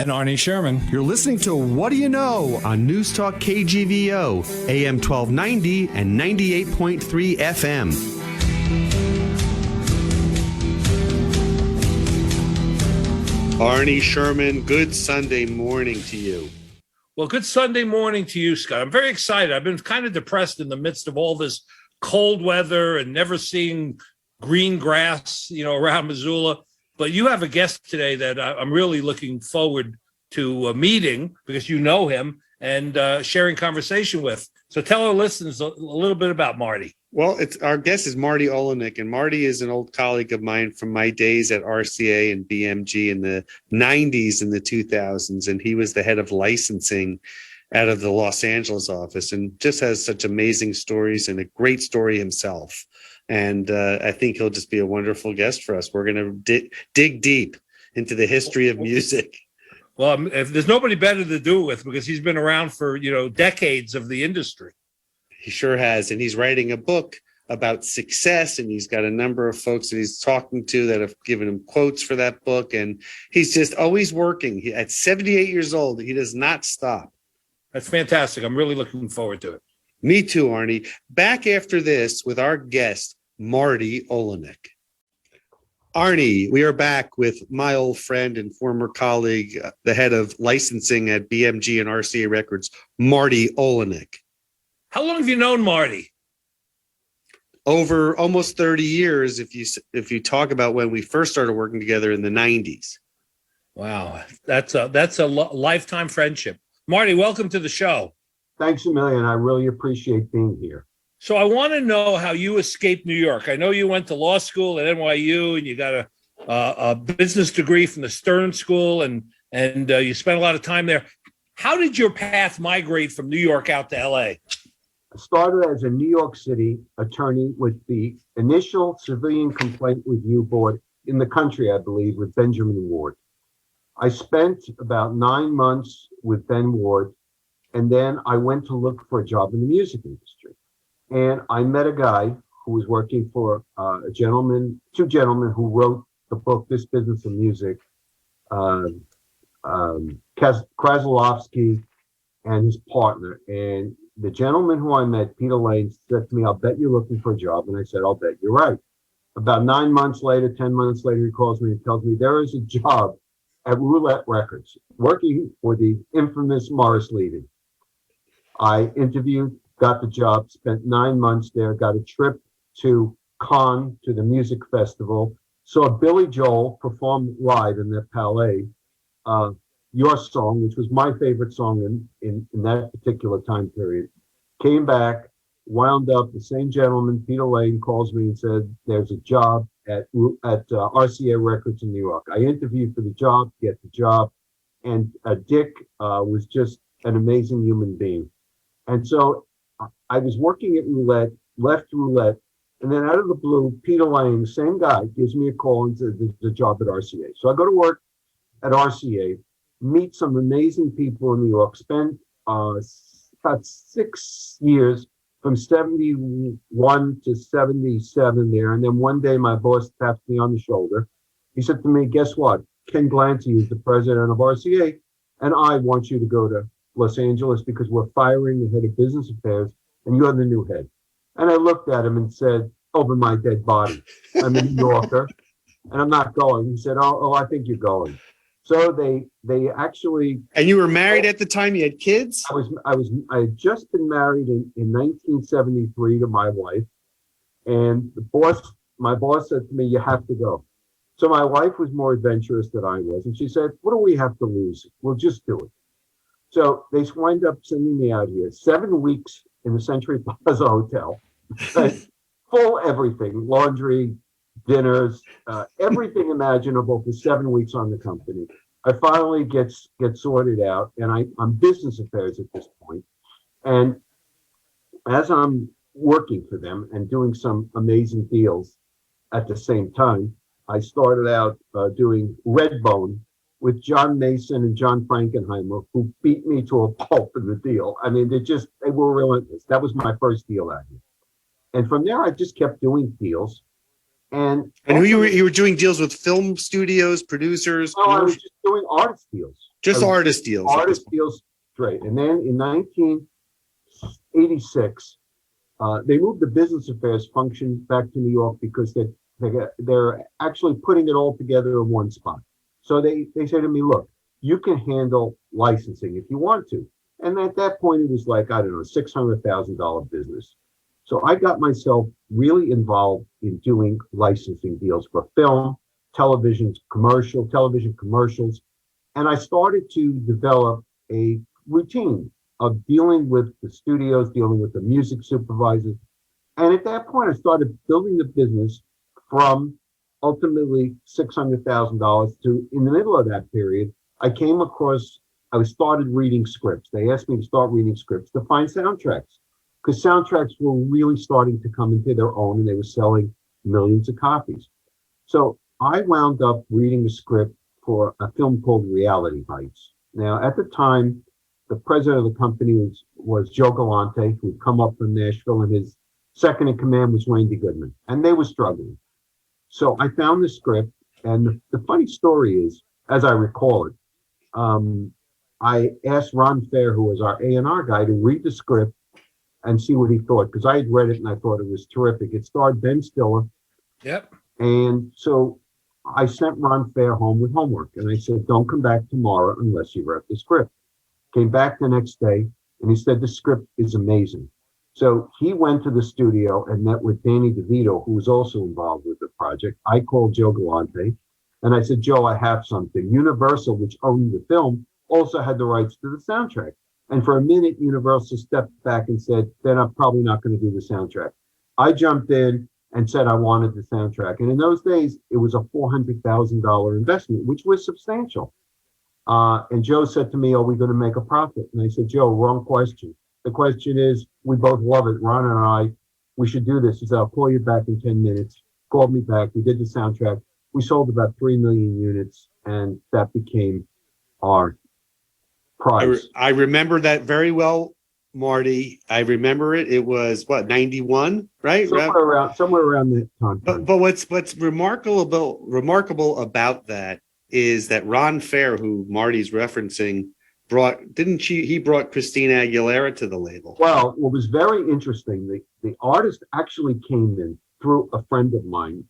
And Arnie Sherman. You're listening to What Do You Know on Newstalk KGVO, AM 1290 and 98.3 FM. Arnie Sherman, good Sunday morning to you. Well, good Sunday morning to you, Scott. I'm very excited. I've been kind of depressed in the midst of all this cold weather and never seeing green grass, around Missoula. But you have a guest today that I'm really looking forward to meeting because you know him and sharing conversation with. So tell our listeners a little bit about Marty. Well, our guest is Marty Olinick, and Marty is an old colleague of mine from my days at RCA and BMG in the 90s and the 2000s, and he was the head of licensing out of the Los Angeles office and just has such amazing stories and a great story himself. And I think he'll just be a wonderful guest for us. We're going to dig deep into the history of music. Well, if there's nobody better to do it with because he's been around for, decades of the industry. He sure has. And he's writing a book about success. And he's got a number of folks that he's talking to that have given him quotes for that book. And he's just always working. At 78 years old, he does not stop. That's fantastic. I'm really looking forward to it. Me too, Arnie. Back after this with our guest, Marty Olinick. Arnie, we are back with my old friend and former colleague, the head of licensing at BMG and RCA Records, Marty Olinick. How long have you known Marty? Over almost 30 years, if you talk about when we first started working together in the 90s. Wow, that's a lifetime friendship. Marty, welcome to the show. Thanks a million. I really appreciate being here. So I want to know how you escaped New York. I know you went to law school at NYU and you got a business degree from the Stern School and you spent a lot of time there. How did your path migrate from New York out to LA? I started as a New York City attorney with the initial civilian complaint review board in the country, I believe, with Benjamin Ward. I spent about 9 months with Ben Ward, and then I went to look for a job in the music industry. And I met a guy who was working for two gentlemen who wrote the book, This Business of Music, Krasilovsky and his partner. And the gentleman who I met, Peter Lane, said to me, "I'll bet you're looking for a job." And I said, "I'll bet you're right." About 9 months later, 10 months later, he calls me and tells me there is a job at Roulette Records, working for the infamous Morris Levy. I interviewed, got the job, spent 9 months there, got a trip to Cannes, to the music festival, saw Billy Joel perform live in the Palais, Your Song, which was my favorite song in that particular time period. Came back, wound up, the same gentleman, Peter Lane, calls me and said, there's a job at RCA Records in New York. I interviewed for the job, get the job, and Dick was just an amazing human being. And so I was working at Roulette, left Roulette, and then out of the blue, Peter Lane, same guy, gives me a call and says, there's a job at RCA. So I go to work at RCA, meet some amazing people in New York, spend about 6 years from 71 to 77 there. And then one day my boss tapped me on the shoulder. He said to me, guess what? Ken Glancy is the president of RCA, and I want you to go to Los Angeles because we're firing the head of business affairs and you're the new head. And I looked at him and said, over my dead body, I'm a New Yorker and I'm not going. He said, oh, I think you're going. So they actually. And you were married at the time? You had kids? I had just been married in 1973 to my wife, and my boss said to me, you have to go. So my wife was more adventurous than I was, and she said, what do we have to lose? We'll just do it. So they wind up sending me out here, 7 weeks in the Century Plaza Hotel, full everything, laundry, dinners, everything imaginable for 7 weeks on the company. I finally get sorted out, and I'm business affairs at this point. And as I'm working for them and doing some amazing deals at the same time, I started out doing Redbone with John Mason and John Frankenheimer, who beat me to a pulp in the deal. I mean, they were relentless. That was my first deal out here. And from there, I just kept doing deals. And who you were doing deals with film studios, producers? No, I was just doing artist deals. Just artist deals. Artist deals straight. And then in 1986, they moved the business affairs function back to New York because they're actually putting it all together in one spot. So they say to me, look, you can handle licensing if you want to. And at that point, it was like, I don't know, $600,000 business. So I got myself really involved in doing licensing deals for film, television commercials. And I started to develop a routine of dealing with the studios, dealing with the music supervisors. And at that point, I started building the business from ultimately $600,000 to, in the middle of that period, I started reading scripts. They asked me to start reading scripts to find soundtracks, because soundtracks were really starting to come into their own and they were selling millions of copies. So I wound up reading a script for a film called Reality Bites. Now, at the time, the president of the company was Joe Galante, who'd come up from Nashville, and his second in command was Randy Goodman, and they were struggling. So I found the script, and the funny story is, as I recall it, I asked Ron Fair, who was our A&R guy, to read the script and see what he thought, because I had read it and I thought it was terrific. It starred Ben Stiller. Yep. And so I sent Ron Fair home with homework, and I said, don't come back tomorrow unless you read the script. Came back the next day, and he said, the script is amazing. So he went to the studio and met with Danny DeVito, who was also involved with the project. I called Joe Galante, and I said, Joe, I have something. Universal, which owned the film, also had the rights to the soundtrack. And for a minute, Universal stepped back and said, then I'm probably not going to do the soundtrack. I jumped in and said I wanted the soundtrack. And in those days, it was a $400,000 investment, which was substantial. And Joe said to me, are we going to make a profit? And I said, Joe, wrong question. The question is, we both love it. Ron and I, we should do this. He said, I'll call you back in 10 minutes. Called me back. We did the soundtrack. We sold about 3 million units, and that became our prize. I remember that very well, Marty. I remember it. It was what, 91, right? Somewhere around that time. But what's remarkable about that is that Ron Fair, who Marty's referencing, he brought Christina Aguilera to the label. Well, what was very interesting, the artist actually came in through a friend of mine,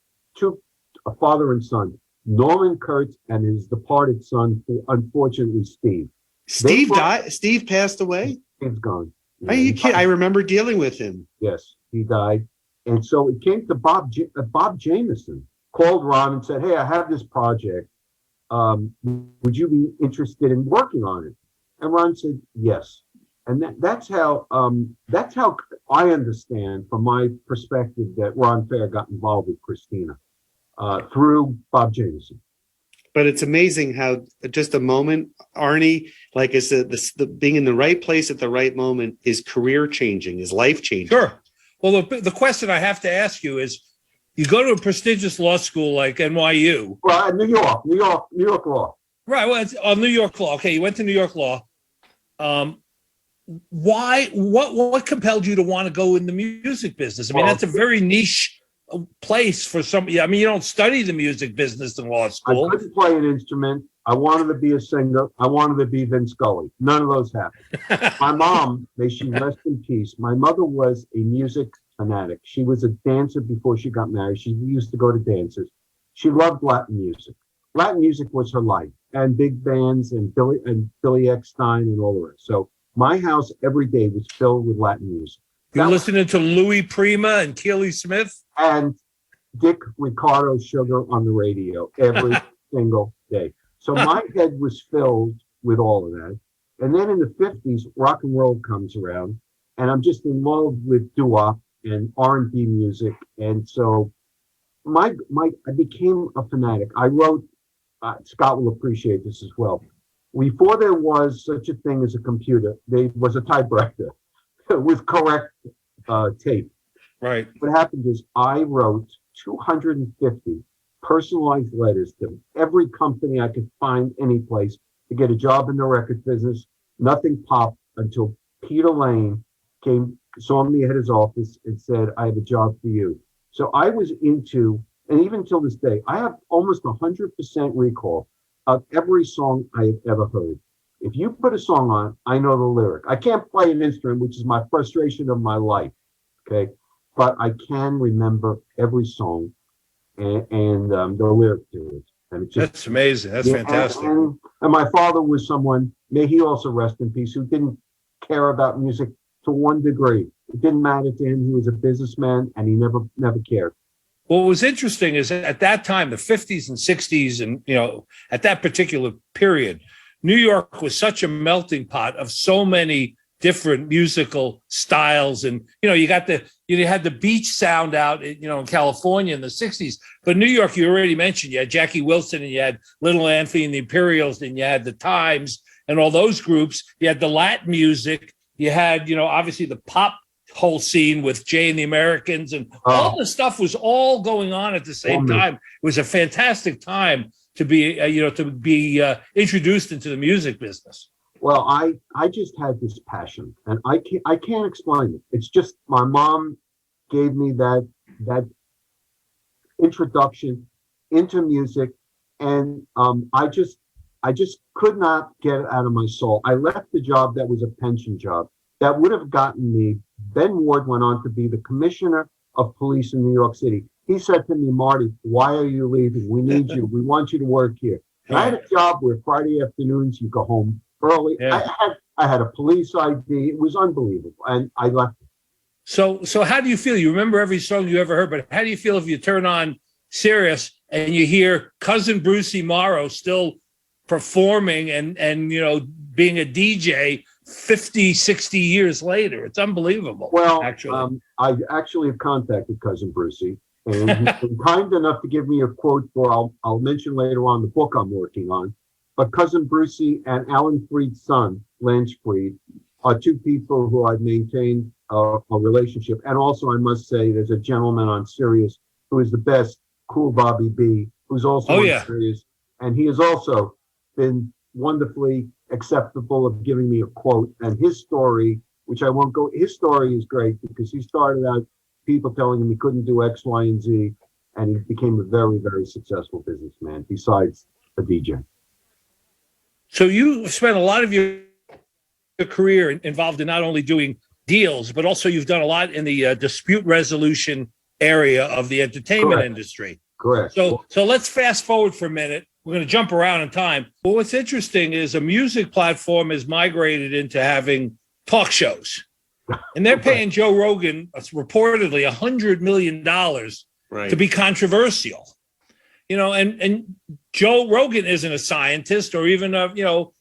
a father and son, Norman Kurtz and his departed son, unfortunately, Steve. Steve died. Steve passed away. Steve's gone. Are you kidding? I remember dealing with him. Yes, he died. And so it came to Bob Jameson, called Ron and said, hey, I have this project. Would you be interested in working on it? And Ron said, yes. And that's how I understand, from my perspective, that Ron Fair got involved with Christina through Bob Jameson. But it's amazing how just a moment, Arnie, like I said, the being in the right place at the right moment is career changing, is life changing. Sure. Well, the question I have to ask you is, you go to a prestigious law school like NYU. Well, New York law. Right. Well, it's New York law. Okay, you went to New York law. Why? What compelled you to want to go in the music business? I mean, that's a very niche place for somebody. I mean, you don't study the music business in law school. I couldn't play an instrument. I wanted to be a singer. I wanted to be Vin Scully. None of those happened. My mom, may she rest in peace, my mother was a music fanatic. She was a dancer before she got married. She used to go to dances. She loved Latin music. Latin music was her life, and big bands and Billy Eckstein and all the rest. So my house every day was filled with Latin music. You're listening to Louis Prima and Keely Smith? And Dick Ricardo Sugar on the radio every single day. So my head was filled with all of that. And then in the 50s, rock and roll comes around, and I'm just in love with doo-wop and R&B music. And so I became a fanatic. I wrote, Scott will appreciate this as well. Before there was such a thing as a computer, there was a typewriter with correct tape. Right. What happened is I wrote 250 personalized letters to every company I could find any place to get a job in the record business. Nothing popped until Peter Lane saw me at his office and said, I have a job for you. So I was into, and even till this day, I have almost 100% recall of every song I have ever heard. If you put a song on, I know the lyric. I can't play an instrument, which is my frustration of my life. Okay. But I can remember every song and the lyric to it. And it's just, That's amazing. That's yeah, fantastic. and my father was someone, may he also rest in peace, who didn't care about music to one degree. It didn't matter to him. He was a businessman and he never cared. What was interesting is at that time, the 50s and 60s, and at that particular period, New York was such a melting pot of so many different musical styles. And you had the beach sound out in California in the 60s, but New York, you already mentioned, you had Jackie Wilson and you had Little Anthony and the Imperials, and you had the Times and all those groups. You had the Latin music, you had obviously the pop whole scene with Jay and the Americans, and all the stuff was all going on at the same time. It was a fantastic time to be introduced into the music business. Well, I just had this passion, and I can't explain it. It's just my mom gave me that introduction into music, and I just could not get it out of my soul. I left the job that was a pension job that would have gotten me. Ben Ward went on to be the commissioner of police in New York City. He said to me, Marty, why are you leaving? We need you. We want you to work here. And I had a job where Friday afternoons you go home early. Yeah. I had a police ID. It was unbelievable. And I left. So how do you feel? You remember every song you ever heard, but how do you feel if you turn on Sirius and you hear Cousin Brucey Morrow still performing and being a DJ 50, 60 years later? It's unbelievable. Well, actually. I actually have contacted Cousin Brucey, and he's been kind enough to give me a quote I'll mention later on the book I'm working on. But Cousin Brucey and Alan Freed's son, Lance Freed, are two people who I've maintained a relationship. And also, I must say, there's a gentleman on Sirius who is the best, Cool Bobby B, who's also on Sirius. And he has also been wonderfully acceptable of giving me a quote. And his story, which I won't go, his story is great because he started out people telling him he couldn't do X, Y, and Z. And he became a very, very successful businessman besides a DJ. So you spent a lot of your career involved in not only doing deals, but also you've done a lot in the dispute resolution area of the entertainment industry. Correct. So let's fast forward for a minute. We're going to jump around in time. Well, what's interesting is a music platform has migrated into having talk shows. And they're paying Joe Rogan reportedly $100 million to be controversial. And Joe Rogan isn't a scientist or even a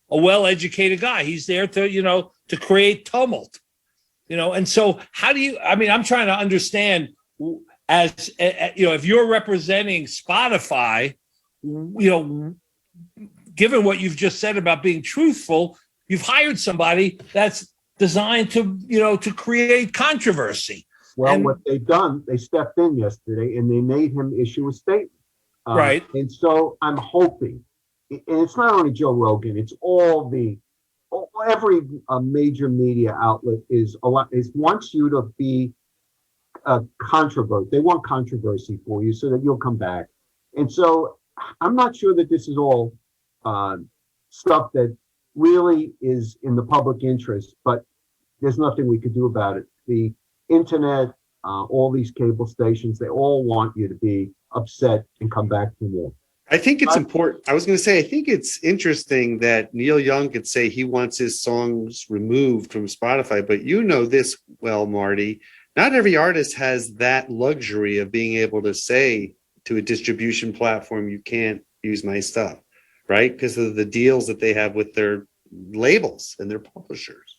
well-educated guy. He's there to create tumult, and so how do you, I'm trying to understand as, if you're representing Spotify, given what you've just said about being truthful, you've hired somebody that's designed to create controversy. Well, what they've done, they stepped in yesterday and they made him issue a statement. Right. And so I'm hoping, and it's not only Joe Rogan, it's every major media outlet wants you to be controversial. They want controversy for you so that you'll come back. And so I'm not sure that this is all stuff that really is in the public interest, but there's nothing we could do about it. The internet, all these cable stations, they all want you to be upset and come back for more. I think it's important. I was going to say, I think it's interesting that Neil Young could say he wants his songs removed from Spotify, but this well, Marty, not every artist has that luxury of being able to say to a distribution platform, you can't use my stuff, right? Because of the deals that they have with their labels and their publishers.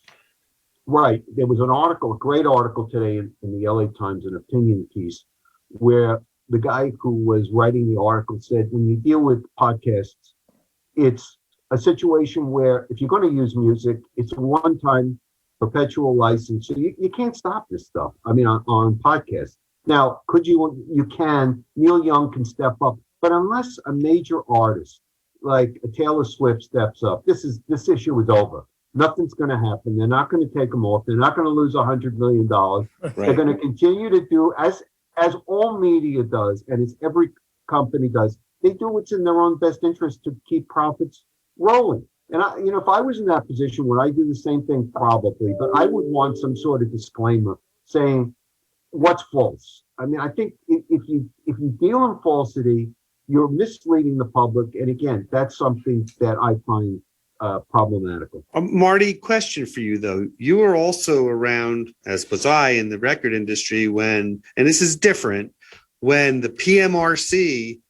Right. There was a great article today in the LA Times, an opinion piece, where the guy who was writing the article said, when you deal with podcasts, it's a situation where if you're going to use music, it's a one-time perpetual license. So you can't stop this stuff. On podcasts. Now, Neil Young can step up, but unless a major artist like a Taylor Swift steps up, this issue is over. Nothing's going to happen. They're not going to take them off. They're not going to lose $100 million. Right. They're going to continue to do as all media does, and as every company does. they do what's in their own best interest to keep profits rolling. And if I was in that position, would I do the same thing? Probably, but I would want some sort of disclaimer saying what's false. I mean, I think if you deal in falsity, you're misleading the public, and again, that's something that I find problematical. Marty, question for you though. You were also around, as was I, in the record industry when, and this is different, when the PMRC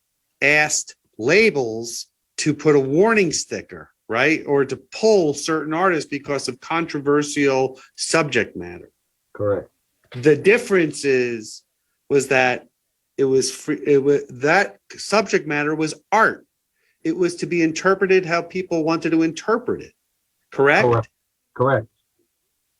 asked labels to put a warning sticker, right? Or to pull certain artists because of controversial subject matter. Correct. The difference was that it was free, that subject matter was art. It was to be interpreted how people wanted to interpret it. Correct? Correct.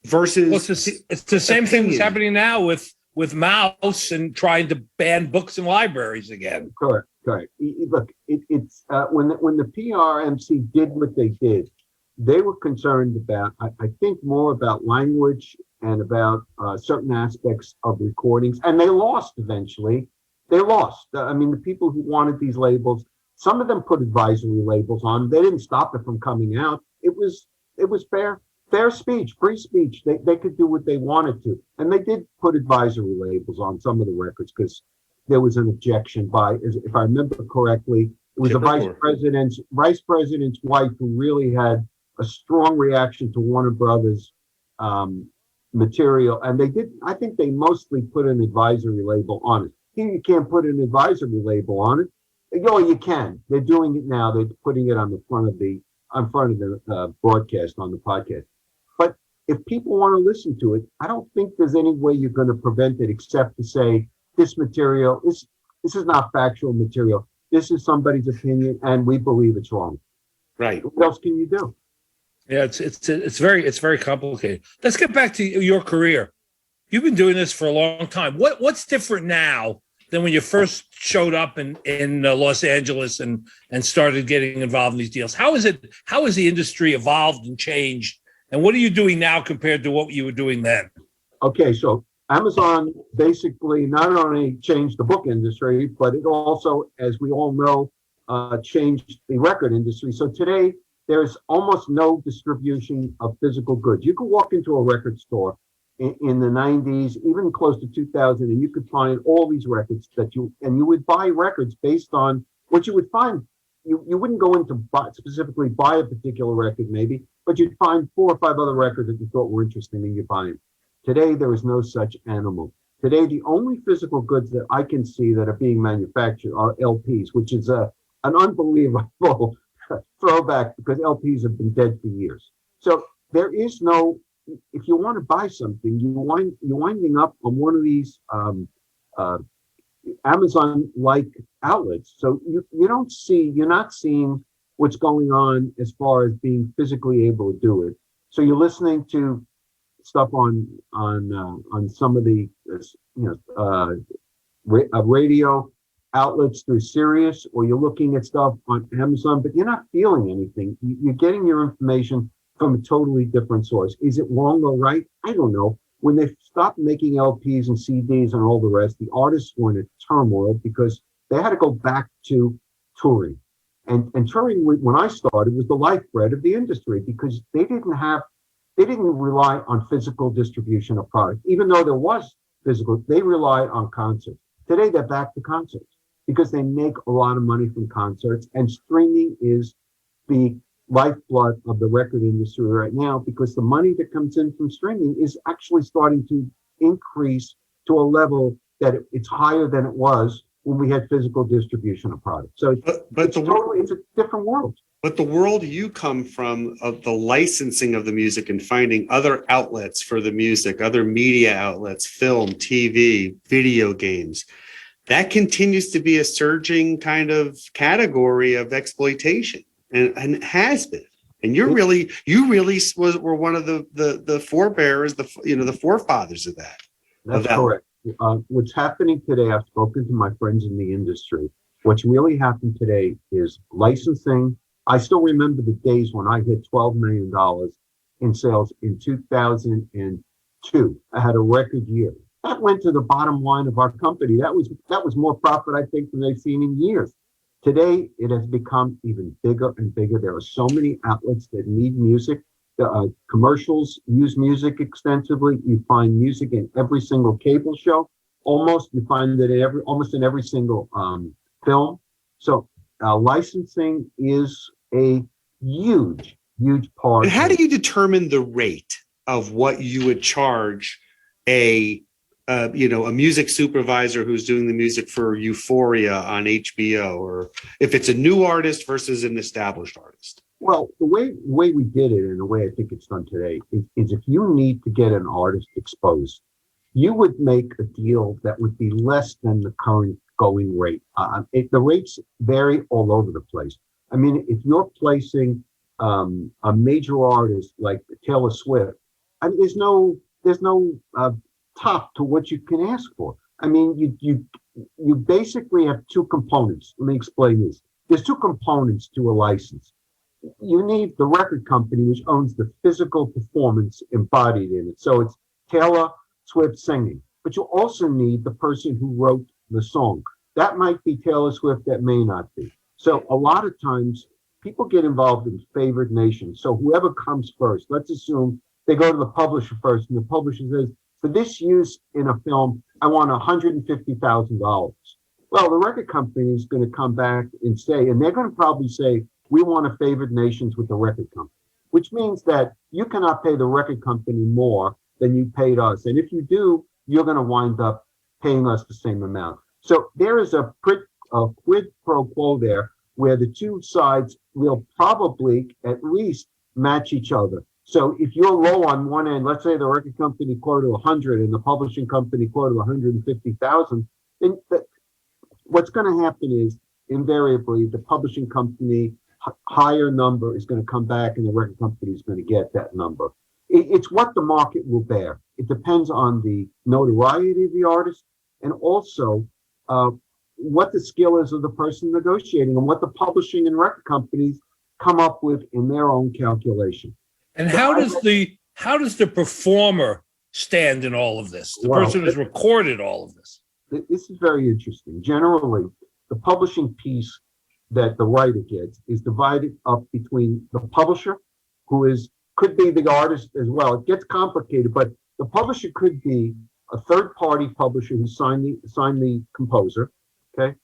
Versus well, it's the same thing that's happening now with Mouse and trying to ban books in libraries again. Correct. Look, it's when the PRMC did what they did, they were concerned about, I think, more about language and about certain aspects of recordings, and they lost eventually. They lost. I mean, the people who wanted these labels, some of them put advisory labels on. They didn't stop it from coming out. It was fair speech, free speech. They could do what they wanted to, and they did put advisory labels on some of the records because there was an objection by, if I remember correctly, it was the vice president's wife who really had a strong reaction to Warner Brothers material, and they did. I think they mostly put an advisory label on it. Here, you can't put an advisory label on it. You can. They're doing it now. They're putting it on the front of the broadcast on the podcast. But if people want to listen to it, I don't think there's any way you're going to prevent it except to say this material this is not factual material. This is somebody's opinion, and we believe it's wrong. Right. What else can you do? Yeah, it's very complicated. Let's get back to your career. You've been doing this for a long time. What's different now than when you first showed up in Los Angeles and started getting involved in these deals? How has the industry evolved and changed? And what are you doing now compared to what you were doing then? Okay, so Amazon basically not only changed the book industry, but it also, as we all know, changed the record industry. So today, there's almost no distribution of physical goods. You could walk into a record store in the 90s, even close to 2000, and you could find all these records you would buy records based on what you would find. You wouldn't go in to specifically buy a particular record maybe, but you'd find 4 or 5 other records that you thought were interesting and you buy them. Today, there is no such animal. Today, the only physical goods that I can see that are being manufactured are LPs, which is an unbelievable throwback because LPs have been dead for years. So there is no, if you want to buy something, you're winding up on one of these Amazon-like outlets. So you're not seeing what's going on as far as being physically able to do it. So you're listening to stuff on some of the radio outlets through Sirius, or you're looking at stuff on Amazon, but you're not feeling anything. You're getting your information from a totally different source. Is it wrong or right? I don't know. When they stopped making LPs and CDs and all the rest, the artists were in a turmoil because they had to go back to touring. And touring, when I started, was the lifeblood of the industry because they didn't rely on physical distribution of product. Even though there was physical, they relied on concerts. Today, they're back to concerts because they make a lot of money from concerts, and streaming is the lifeblood of the record industry right now because the money that comes in from streaming is actually starting to increase to a level that it's higher than it was when we had physical distribution of product. So it's a different world. But the world you come from, of the licensing of the music and finding other outlets for the music, other media outlets, film, TV, video games, that continues to be a surging kind of category of exploitation, and has been. And you really were one of the forebearers, the forefathers of that. That's correct. What's happening today, I've spoken to my friends in the industry. What's really happened today is licensing. I still remember the days when I hit $12 million in sales in 2002. I had a record year. That went to the bottom line of our company. That was more profit, I think, than they've seen in years. Today, it has become even bigger and bigger. There are so many outlets that need music. The commercials use music extensively. You find music in every single cable show. Almost, you find it in almost in every single film. So licensing is a huge, huge part. And how do you determine the rate of what you would charge a music supervisor who's doing the music for Euphoria on HBO, or if it's a new artist versus an established artist? Well, the way we did it, and the way I think it's done today, is if you need to get an artist exposed, you would make a deal that would be less than the current going rate. The rates vary all over the place. I mean, if you're placing a major artist like Taylor Swift, I mean, there's no top to what you can ask for. I mean, you basically have two components. Let me explain this. There's two components to a license. You need the record company, which owns the physical performance embodied in it. So it's Taylor Swift singing, but you also need the person who wrote the song. That might be Taylor Swift, that may not be. So a lot of times people get involved in favored nations. So whoever comes first, let's assume they go to the publisher first, and the publisher says, for this use in a film, I want $150,000. Well, the record company is going to come back and say, and they're going to probably say, we want to favored nations with the record company, which means that you cannot pay the record company more than you paid us. And if you do, you're going to wind up paying us the same amount. So there is a quid pro quo there where the two sides will probably at least match each other. So if you're low on one end, let's say the record company quoted 100 and the publishing company quoted 150,000, then what's going to happen is invariably the publishing company higher number is going to come back and the record company is going to get that number. It's what the market will bear. It depends on the notoriety of the artist and also what the skill is of the person negotiating and what the publishing and record companies come up with in their own calculation. And how does the performer stand in all of this? The person who's recorded all of this. This is very interesting. Generally, the publishing piece that the writer gets is divided up between the publisher, who could be the artist as well. It gets complicated, but the publisher could be a third-party publisher who signed the composer, okay?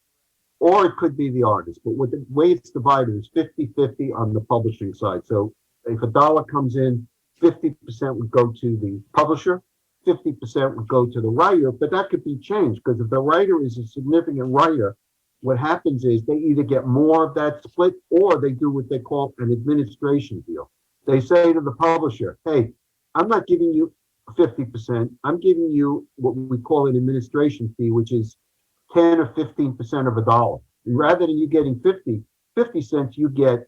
Or it could be the artist. But the way it's divided is 50-50 on the publishing side. So if a dollar comes in, 50% would go to the publisher, 50% would go to the writer, but that could be changed because if the writer is a significant writer, what happens is they either get more of that split or they do what they call an administration deal. They say to the publisher, hey, I'm not giving you 50%. I'm giving you what we call an administration fee, which is 10 or 15% of a dollar. And rather than you getting 50 cents, you get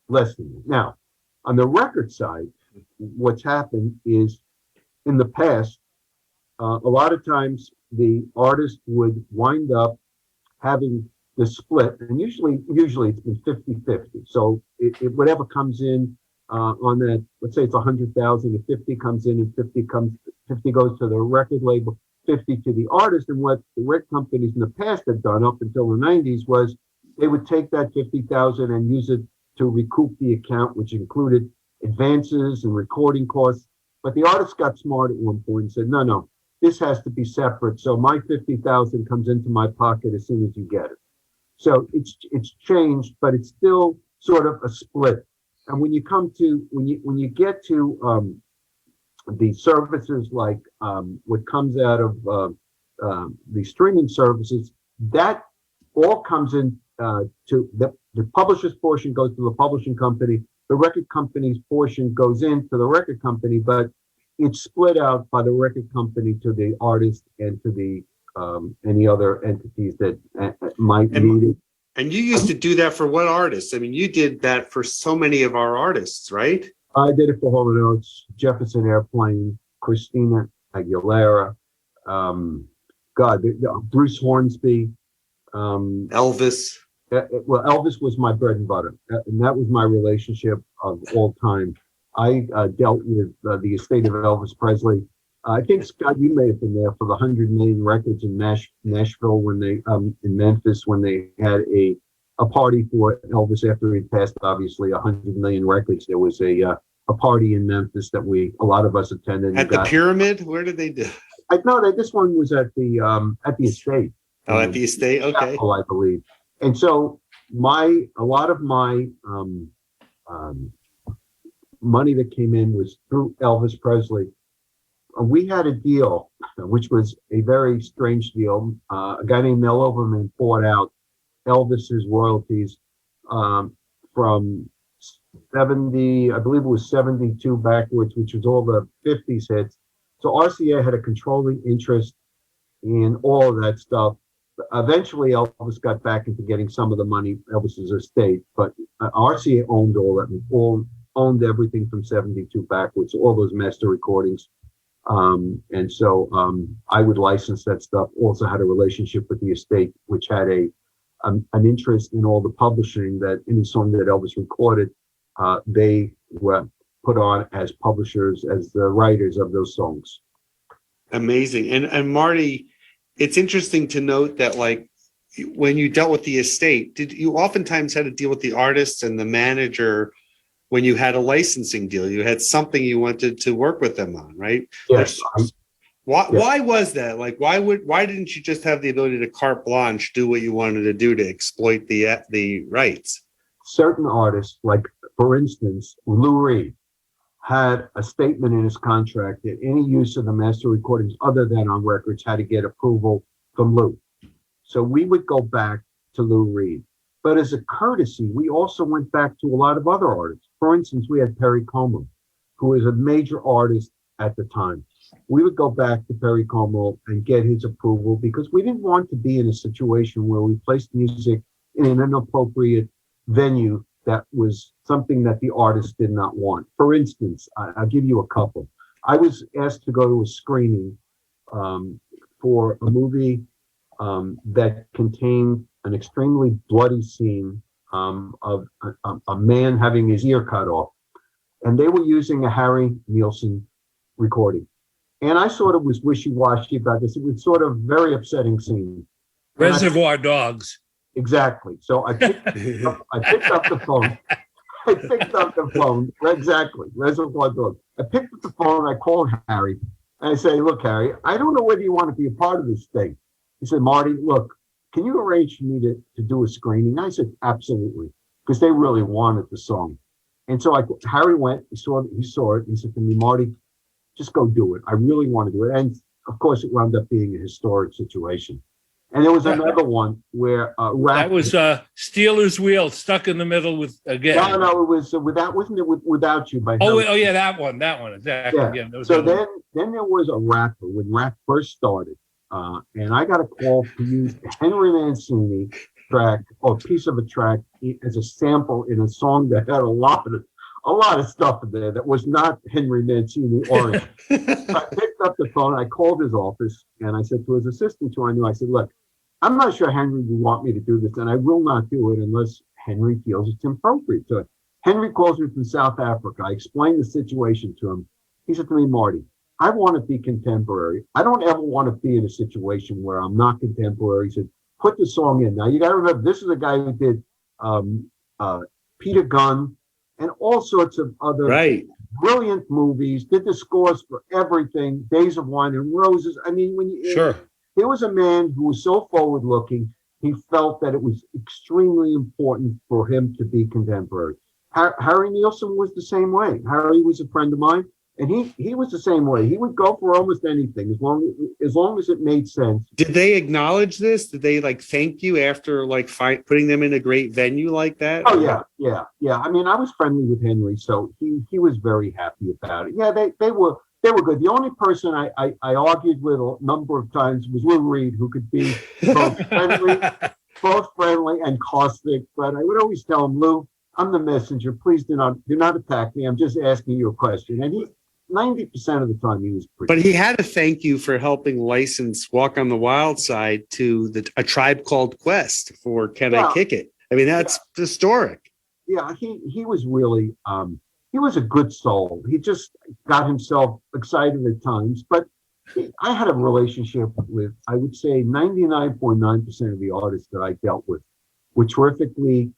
less than that. Now, on the record side, what's happened is in the past, a lot of times the artist would wind up having the split, and usually it's been 50-50. So whatever comes in on that, let's say it's 100,000, if 50 comes in and 50 goes to the record label, 50 to the artist. And what the record companies in the past had done up until the 90s was they would take that 50,000 and use it to recoup the account, which included advances and recording costs. But the artist got smart at one point and said, no, this has to be separate. So my 50,000 comes into my pocket as soon as you get it. So it's changed, but it's still sort of a split. And when you get to the services like what comes out of the streaming services, that all comes in to the publisher's portion goes to the publishing company. The record company's portion goes into the record company, but it's split out by the record company to the artist and to the any other entities that might need it. And you used to do that for what artists? I mean, you did that for so many of our artists, right? I did it for Hall & Oates, Jefferson Airplane, Christina Aguilera, Bruce Hornsby, Elvis. Well, Elvis was my bread and butter, and that was my relationship of all time. I dealt with the estate of Elvis Presley. I think, Scott, you may have been there for the 100 million records in Nashville when they, in Memphis, when they had a a party for Elvis after he passed, obviously 100 million records. There was a party in Memphis that a lot of us attended. At the Pyramid? Where did they do? This one was at the estate. Oh, at the estate. Okay. Chapel, I believe. And so a lot of my money that came in was through Elvis Presley. We had a deal, which was a very strange deal. A guy named Mel Overman bought out Elvis's royalties from 70, I believe it was 72 backwards, which was all the 50s hits. So RCA had a controlling interest in all of that stuff. Eventually, Elvis got back into getting some of the money, Elvis's estate, but RCA owned all that, owned everything from 72 backwards, all those master recordings. And so I would license that stuff. Also had a relationship with the estate, which had an interest in all the publishing, that any song that Elvis recorded, they were put on as publishers, as the writers of those songs. Amazing. And Marty, it's interesting to note that, like, when you dealt with the estate, did you oftentimes had to deal with the artists and the manager when you had a licensing deal? You had something you wanted to work with them on, right? Yes. Why was that? Like, why didn't you just have the ability to carte blanche, do what you wanted to do to exploit the rights? Certain artists, like for instance, Lou Reed, had a statement in his contract that any use of the master recordings other than on records had to get approval from Lou. So we would go back to Lou Reed. But as a courtesy, we also went back to a lot of other artists. For instance, we had Perry Como, who was a major artist at the time. We would go back to Perry Como and get his approval, because we didn't want to be in a situation where we placed music in an inappropriate venue that was something that the artist did not want. For instance, I'll give you a couple. I was asked to go to a screening for a movie that contained an extremely bloody scene of a man having his ear cut off. And they were using a Harry Nilsson recording. And I sort of was wishy-washy about this. It was sort of very upsetting scene. Reservoir Dogs. Exactly. So I picked up the phone. Exactly. Reservoir Dogs. I picked up the phone. I called Harry. And I say, look, Harry, I don't know whether you want to be a part of this thing. He said, Marty, look, can you arrange for me to do a screening? I said, absolutely, because they really wanted the song. And so Harry went, he saw it, and he said to me, Marty, just go do it. I really want to do it. And of course, it wound up being a historic situation. And there was another one where that was Steelers Wheel, Stuck in the Middle with again. No, it was wasn't it Without You by Harry. Yeah, that one, exactly. Yeah. So then there was a rapper when rap first started. And I got a call to use Henry Mancini track, or piece of a track, as a sample in a song that had a lot of stuff in there that was not Henry Mancini oriented. So I picked up the phone, I called his office, and I said to his assistant, who I knew, I said, look, I'm not sure Henry would want me to do this, and I will not do it unless Henry feels it's appropriate. So Henry calls me from South Africa. I explained the situation to him. He said to me, Marty, I want to be contemporary. I don't ever want to be in a situation where I'm not contemporary. He said, put the song in. Now, you got to remember, this is a guy who did Peter Gunn and all sorts of other brilliant movies, did the scores for everything, Days of Wine and Roses. I mean, there was a man who was so forward-looking, he felt that it was extremely important for him to be contemporary. Harry Nilsson was the same way. Harry was a friend of mine. And he was the same way. He would go for almost anything as long as it made sense. Did they acknowledge this? Did they thank you after putting them in a great venue like that? Oh yeah. I mean, I was friendly with Henry, so he was very happy about it. Yeah, they were good. The only person I argued with a number of times was Lou Reed, who could be both friendly and caustic. But I would always tell him, Lou, I'm the messenger. Please do not attack me. I'm just asking you a question. And 90% of the time he was pretty. But he had to thank you for helping license Walk on the Wild Side to A Tribe Called Quest for Can I Kick It? I mean, that's historic. Yeah, he was really, he was a good soul. He just got himself excited at times. But I had a relationship with, I would say, 99.9% of the artists that I dealt with. were terrifically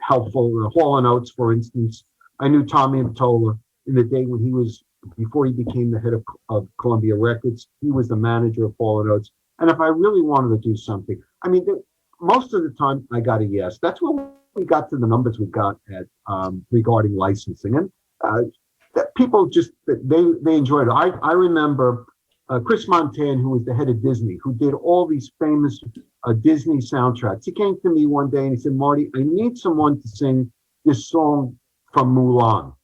helpful. The Hall & Oates, for instance, I knew Tommy Mottola in the day when he was, before he became the head of Columbia Records, he was the manager of Hall & Oates. And if I really wanted to do something, I mean, most of the time I got a yes. That's when we got to the numbers we got at regarding licensing. And that people just, they enjoyed it. I remember Chris Montan, who was the head of Disney, who did all these famous Disney soundtracks. He came to me one day and he said, Marty, I need someone to sing this song from Mulan.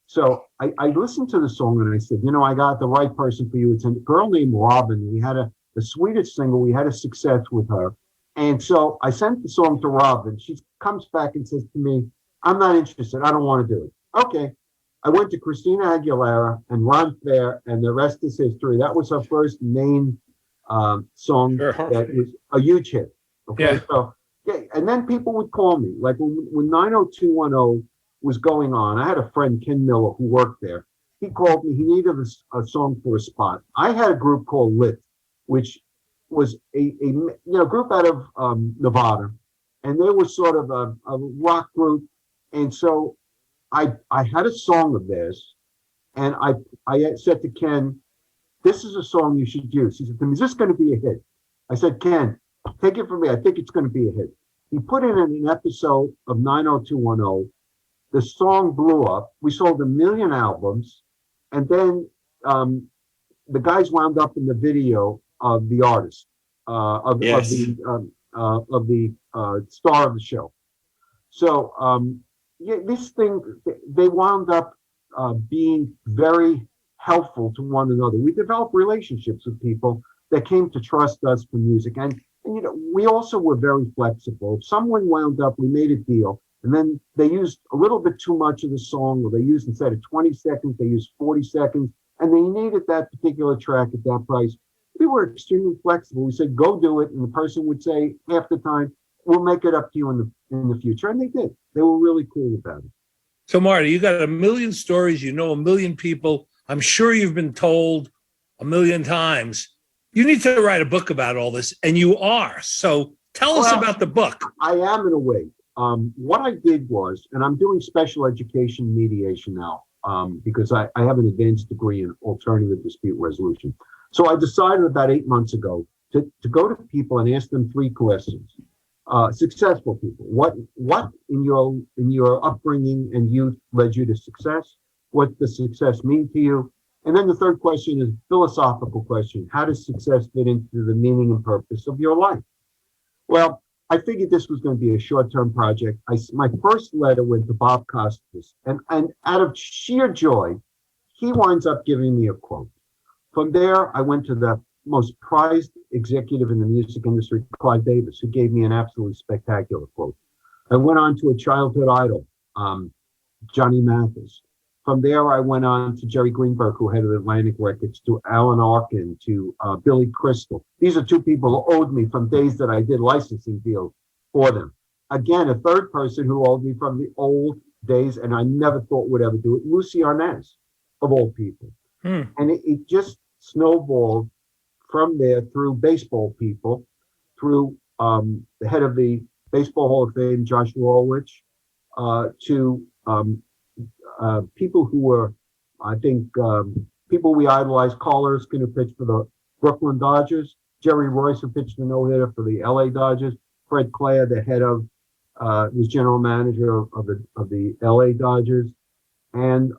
So I listened to the song and I said, you know, I got the right person for you. It's a girl named Robin. We had the sweetest single. We had a success with her. And so I sent the song to Robin. She comes back and says to me, I'm not interested. I don't want to do it. Okay. I went to Christina Aguilera and Ron Fair, and the rest is history. That was her first main song that was a huge hit. Okay. Yeah. So, yeah. And then people would call me. Like when 90210 was going on, I had a friend, Ken Miller, who worked there. He called me. He needed a song for a spot. I had a group called Lit, which was a group out of Nevada, and they were sort of a rock group. And so I had a song of theirs, and I said to Ken, this is a song you should use. He said to me, is this going to be a hit? I said, Ken, take it from me. I think it's going to be a hit. He put it in an episode of 90210. The song blew up. We sold 1 million albums. And then the guys wound up in the video of the artist, of the star of the show. So this thing, they wound up being very helpful to one another. We developed relationships with people that came to trust us for music. And you know, we also were very flexible. If someone wound up, we made a deal, and then they used a little bit too much of the song, or they used, instead of 20 seconds, they used 40 seconds, and they needed that particular track at that price. We were extremely flexible. We said, go do it. And the person would say, half the time, we'll make it up to you in the future. And they did. They were really cool about it. So, Marty, you got 1 million stories. You know 1 million people. I'm sure you've been told 1 million times, you need to write a book about all this. And you are. So tell us about the book. I am, in a way. What I did was, and I'm doing special education mediation now, because I have an advanced degree in alternative dispute resolution. So I decided about 8 months ago to go to people and ask them 3 questions. Successful people, what in your upbringing and youth led you to success? What does success mean to you? And then the third question is a philosophical question. How does success fit into the meaning and purpose of your life? Well, I figured this was going to be a short-term project. My first letter went to Bob Costas, and out of sheer joy, he winds up giving me a quote. From there, I went to the most prized executive in the music industry, Clive Davis, who gave me an absolutely spectacular quote. I went on to a childhood idol, Johnny Mathis. From there, I went on to Jerry Greenberg, who headed Atlantic Records, to Alan Arkin, to Billy Crystal. These are 2 people who owed me from days that I did licensing deals for them. Again, a third person who owed me from the old days, and I never thought would ever do it, Lucy Arnaz, of all people. And it just snowballed from there through baseball people, through the head of the Baseball Hall of Fame, Joshua Ulrich, to people who were, I think, people we idolized. Carl Erskine, who pitched for the Brooklyn Dodgers, Jerry Royce, who pitched the no-hitter for the LA Dodgers, Fred Clare, the head of, was general manager of the LA Dodgers, and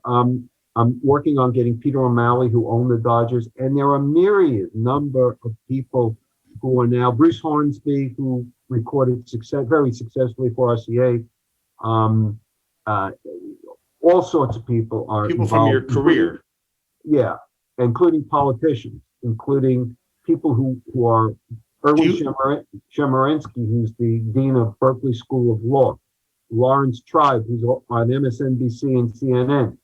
I'm working on getting Peter O'Malley, who owned the Dodgers, and there are a myriad number of people who are now, Bruce Hornsby, who recorded very successfully for RCA. All sorts of people are People involved, from your career. Yeah, including politicians, including people who are Erwin Chemerinsky, who's the dean of Berkeley School of Law, Lawrence Tribe, who's on MSNBC and CNN,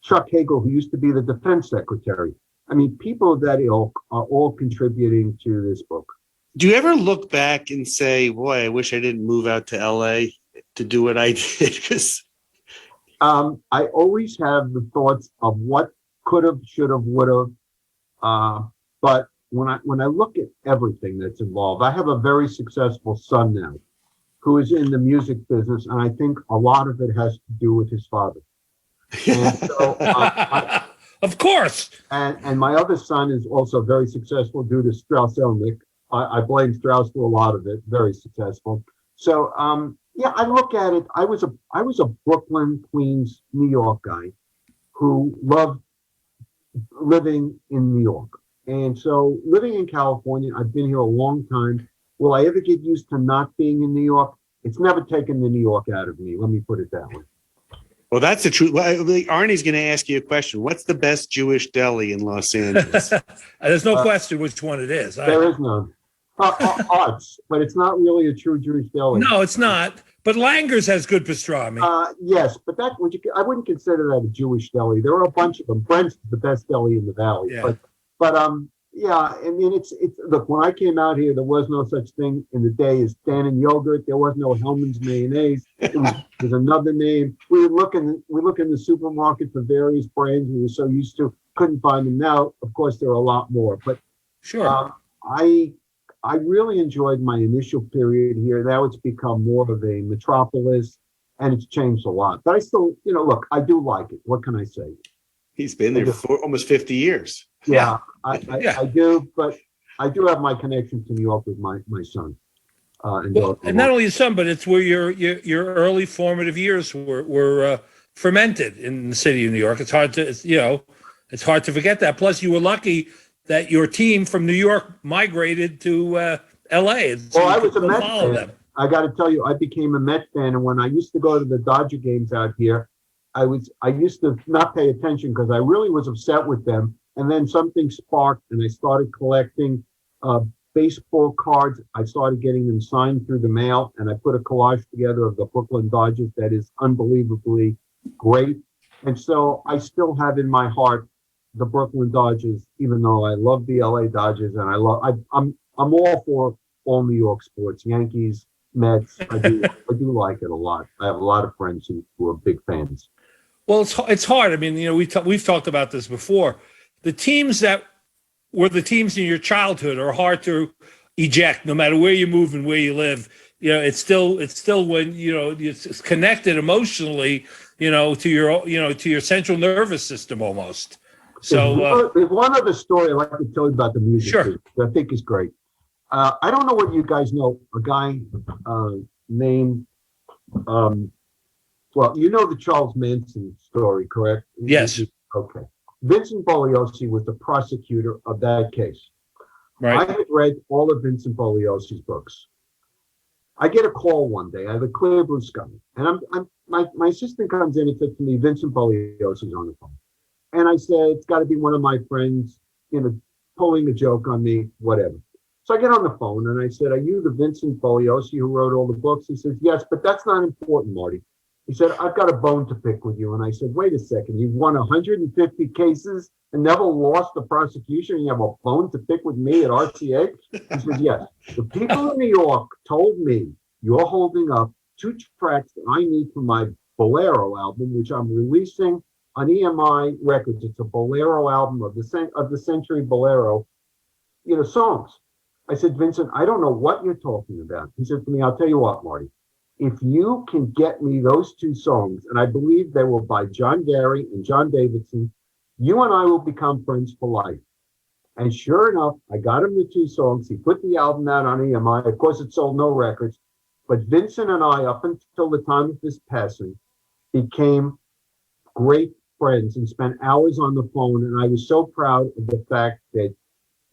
Chuck Hagel, who used to be the defense secretary. I mean, people of that ilk are all contributing to this book. Do you ever look back and say, boy, I wish I didn't move out to LA to do what I did? Because I always have the thoughts of what could have, should have, would have. But when I look at everything that's involved, I have a very successful son now who is in the music business, and I think a lot of it has to do with his father. And so, of course. and my other son is also very successful due to Strauss-Zelnick. I blame Strauss for a lot of it. Very successful. So, yeah, I look at it. I was a Brooklyn, Queens, New York guy who loved living in New York. And so living in California, I've been here a long time. Will I ever get used to not being in New York? It's never taken the New York out of me. Let me put it that way. Well, that's the truth. Arnie's going to ask you a question. What's the best Jewish deli in Los Angeles? There's no question which one it is. There is none. Arts, but it's not really a true Jewish deli. No, it's not. But Langer's has good pastrami. Yes, but I wouldn't consider that a Jewish deli. There are a bunch of them. Brent's is the best deli in the valley. Yeah. But yeah, I mean, it's look, when I came out here, there was no such thing in the day as Dannon yogurt. There was no Hellman's mayonnaise. There's another name. We look in the supermarket for various brands we were so used to, couldn't find them. Now, of course, there are a lot more. But sure, I really enjoyed my initial period here. Now it's become more of a metropolis, and it's changed a lot. But I still, look, I do like it. What can I say? He's been there for almost 50 years. Yeah, I do, but I do have my connection to New York with my son. And not only your son, but it's where your early formative years were fermented in the city of New York. It's hard to forget that. Plus, you were lucky that your team from New York migrated to L.A. So I was a Met fan. I got to tell you, I became a Met fan, and when I used to go to the Dodger games out here, I used to not pay attention because I really was upset with them. And then something sparked, and I started collecting baseball cards. I started getting them signed through the mail, and I put a collage together of the Brooklyn Dodgers that is unbelievably great. And so I still have in my heart the Brooklyn Dodgers, even though I love the LA Dodgers, and I'm all for all New York sports, Yankees, Mets. I do like it a lot. I have a lot of friends who are big fans. Well, it's hard. I mean, we've talked about this before. The teams that were the teams in your childhood are hard to eject, no matter where you move and where you live. It's still when it's connected emotionally, to your central nervous system almost. So there's one other story I'd like to tell you about the music. Sure. That I think is great. I don't know whether you guys know a guy named. Well, you know the Charles Manson story, correct? Yes. Okay. Vincent Bugliosi was the prosecutor of that case. Right. I had read all of Vincent Bugliosi's books. I get a call one day. I have a clear blue sky, and my assistant comes in and says to me, "Vincent Bugliosi's on the phone." And I said, "It's got to be one of my friends, pulling a joke on me, whatever." So I get on the phone and I said, "Are you the Vincent Bugliosi who wrote all the books?" He says, "Yes, but that's not important, Marty." He said, "I've got a bone to pick with you." And I said, "Wait a second, you've won 150 cases and never lost the prosecution. You have a bone to pick with me at RCA?" He said, "Yes. The people in New York told me you're holding up 2 tracks that I need for my Bolero album, which I'm releasing on EMI Records. It's a Bolero album of the Century Bolero, songs." I said, "Vincent, I don't know what you're talking about." He said to me, "I'll tell you what, Marty. If you can get me those 2 songs," and I believe they were by John Gary and John Davidson, "you and I will become friends for life." And sure enough, I got him the 2 songs. He put the album out on EMI. Of course, it sold no records. But Vincent and I, up until the time of his passing, became great friends and spent hours on the phone. And I was so proud of the fact that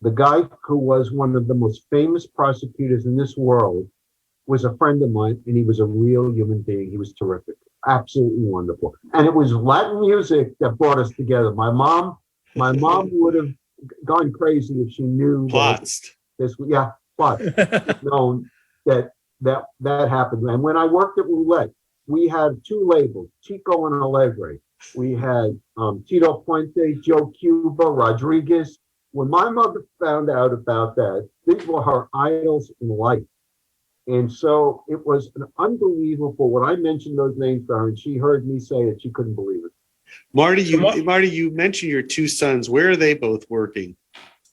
the guy who was one of the most famous prosecutors in this world was a friend of mine, and he was a real human being. He was terrific, absolutely wonderful. And it was Latin music that brought us together. My mom would have gone crazy if she knew Plots. known that happened. And when I worked at Roulette, we had 2 labels, Chico and Alegre. We had Tito Puente, Joe Cuba, Rodriguez. When my mother found out about that, these were her idols in life. And so it was an unbelievable, when I mentioned those names to her and she heard me say it, she couldn't believe it. Marty, you mentioned your 2 sons. Where are they both working?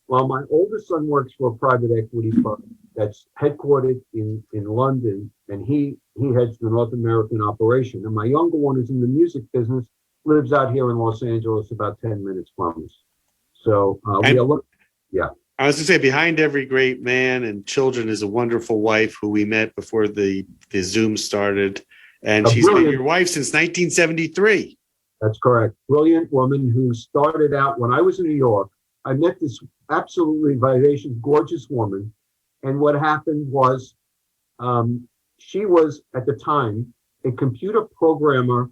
Well, my oldest son works for a private equity firm that's headquartered in London, and he heads the North American operation. And my younger one is in the music business, lives out here in Los Angeles, about 10 minutes from us. So we are looking, yeah. I was going to say, behind every great man and children is a wonderful wife who we met before the Zoom started. And she's been your wife since 1973. That's correct. Brilliant woman who started out when I was in New York. I met this absolutely vivacious, gorgeous woman. And what happened was she was, at the time, a computer programmer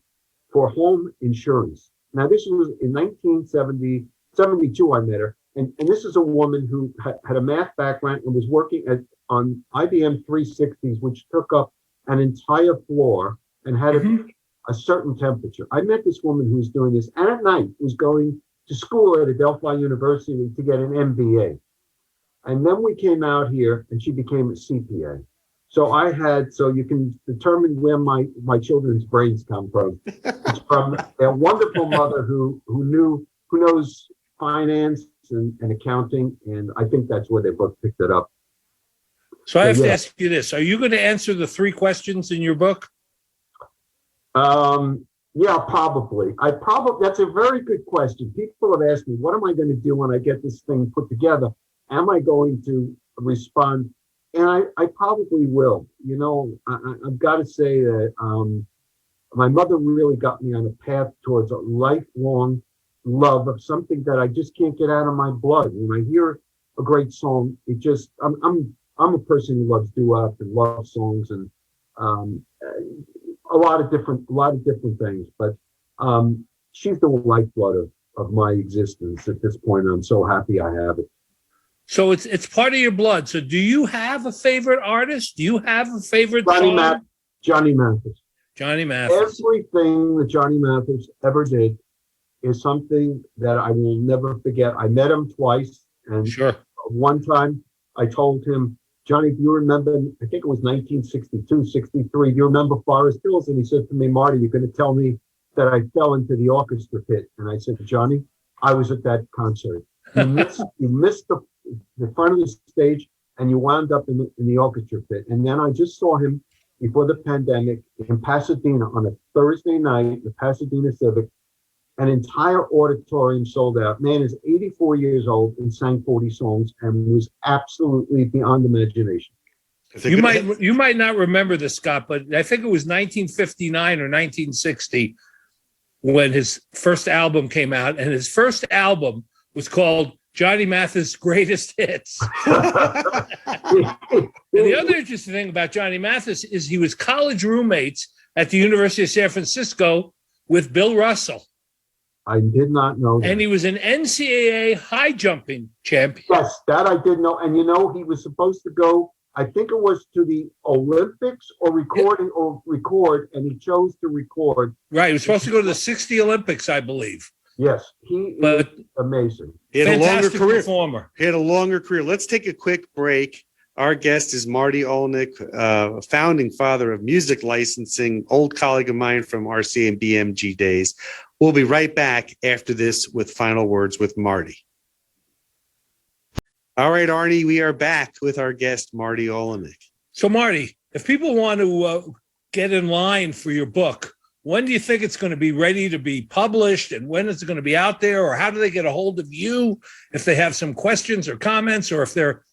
for home insurance. Now, this was in 1972, I met her. And this is a woman who had a math background and was working on IBM 360s, which took up an entire floor and had a certain temperature. I met this woman who was doing this, and at night was going to school at Adelphi University to get an MBA. And then we came out here, and she became a CPA. So you can determine where my children's brains come from. It's from their wonderful mother who knows finance and accounting, and I think that's where they both picked it up. So I have to ask you this: are you going to answer the 3 questions in your book? Yeah, probably. That's a very good question. People have asked me, what am I going to do when I get this thing put together? Am I going to respond? And I probably will. You know, I've got to say that my mother really got me on a path towards a lifelong love of something that I just can't get out of my blood. When I hear a great song, it just I'm a person who loves doo-wop and love songs and a lot of different things. But she's the lifeblood of my existence at this point. I'm so happy I have it. So it's part of your blood. So do you have a favorite artist? Do you have a favorite song? Johnny Mathis. Johnny Mathis. Everything that Johnny Mathis ever did is something that I will never forget. I met him twice, and one time I told him, Johnny, do you remember, I think it was 1962, 63, do you remember Forest Hills? And he said to me, Marty, you're going to tell me that I fell into the orchestra pit. And I said, Johnny, I was at that concert. You missed the front of the stage, and you wound up in the orchestra pit. And then I just saw him before the pandemic in Pasadena on a Thursday night, the Pasadena Civic. An entire auditorium sold out. Man is 84 years old and sang 40 songs and was absolutely beyond imagination. You might not remember this, Scott, but I think it was 1959 or 1960 when his first album came out, and his first album was called Johnny Mathis' Greatest Hits. And the other interesting thing about Johnny Mathis is he was college roommates at the University of San Francisco with Bill Russell. I did not know that. And he was an NCAA high jumping champion. Yes, that I did know. And he was supposed to go, I think it was to the Olympics or record, and he chose to record. Right, he was supposed to go to the 60 Olympics, I believe. Yes, he is amazing. He had a longer career. Performer. He had a longer career. Let's take a quick break. Our guest is Marty Olinick, founding father of music licensing, old colleague of mine from RCA and BMG days. We'll be right back after this with final words with Marty. All right, Arnie, we are back with our guest, Marty Olinick. So, Marty, if people want to get in line for your book, when do you think it's going to be ready to be published, and when is it going to be out there, or how do they get a hold of you if they have some questions or comments, or if they're,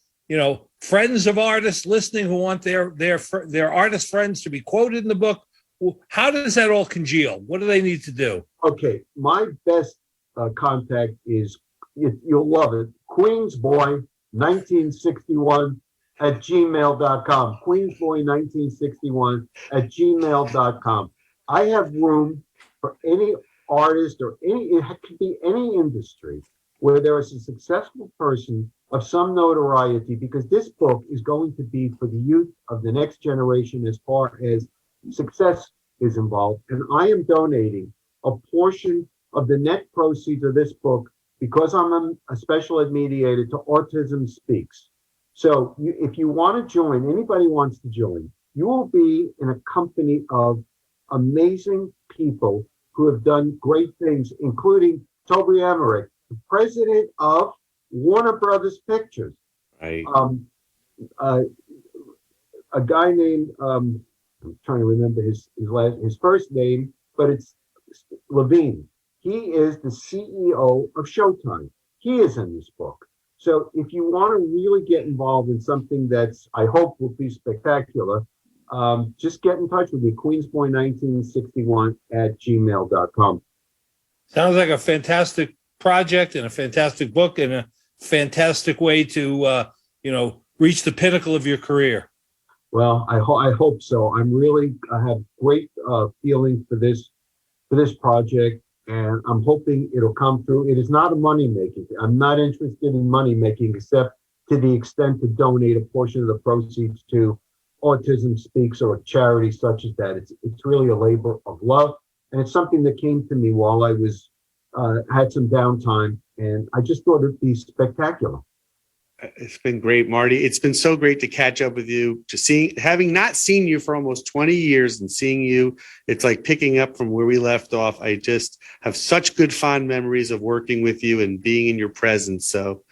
friends of artists listening who want their artist friends to be quoted in the book? How does that all congeal? What do they need to do? Okay, my best contact is, you'll love it, Queensboy1961 at gmail.com. Queensboy1961 at gmail.com. I have room for any artist it could be any industry where there is a successful person of some notoriety, because this book is going to be for the youth of the next generation as far as success is involved. And I am donating a portion of the net proceeds of this book, because I'm a special ed mediator, to Autism Speaks. So if you want to join, anybody wants to join, you will be in a company of amazing people who have done great things, including Toby Emmerich, the president of Warner Brothers Pictures. Right. A guy named I'm trying to remember his first name, but it's Levine. He is the CEO of Showtime. He is in this book. So if you want to really get involved in something that's, I hope, will be spectacular, just get in touch with me, queensboy1961@gmail.com. Sounds like a fantastic project and a fantastic book and a fantastic way to, reach the pinnacle of your career. Well, I hope so. I have great feelings for this project, and I'm hoping it'll come through. It is not a money making. I'm not interested in money making, except to the extent to donate a portion of the proceeds to Autism Speaks or a charity such as that. It's really a labor of love, and it's something that came to me while I was had some downtime, and I just thought it'd be spectacular. It's been great, Marty. It's been so great to catch up with you, having not seen you for almost 20 years and seeing you, it's like picking up from where we left off. I just have such good, fond memories of working with you and being in your presence. So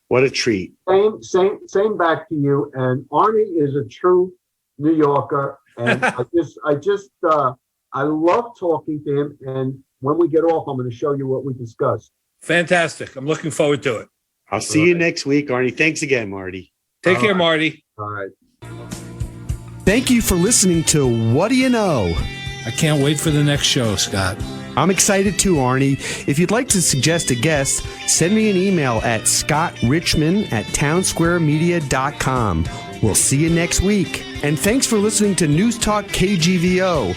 what a treat. Same back to you. And Arnie is a true New Yorker. And I love talking to him. And when we get off, I'm going to show you what we discussed. Fantastic. I'm looking forward to it. I'll see you next week, Arnie. Thanks again, Marty. Take care, Marty. All right. Thank you for listening to What Do You Know? I can't wait for the next show, Scott. I'm excited too, Arnie. If you'd like to suggest a guest, send me an email at scottrichmond@townsquaremedia.com. We'll see you next week. And thanks for listening to Newstalk KGVO,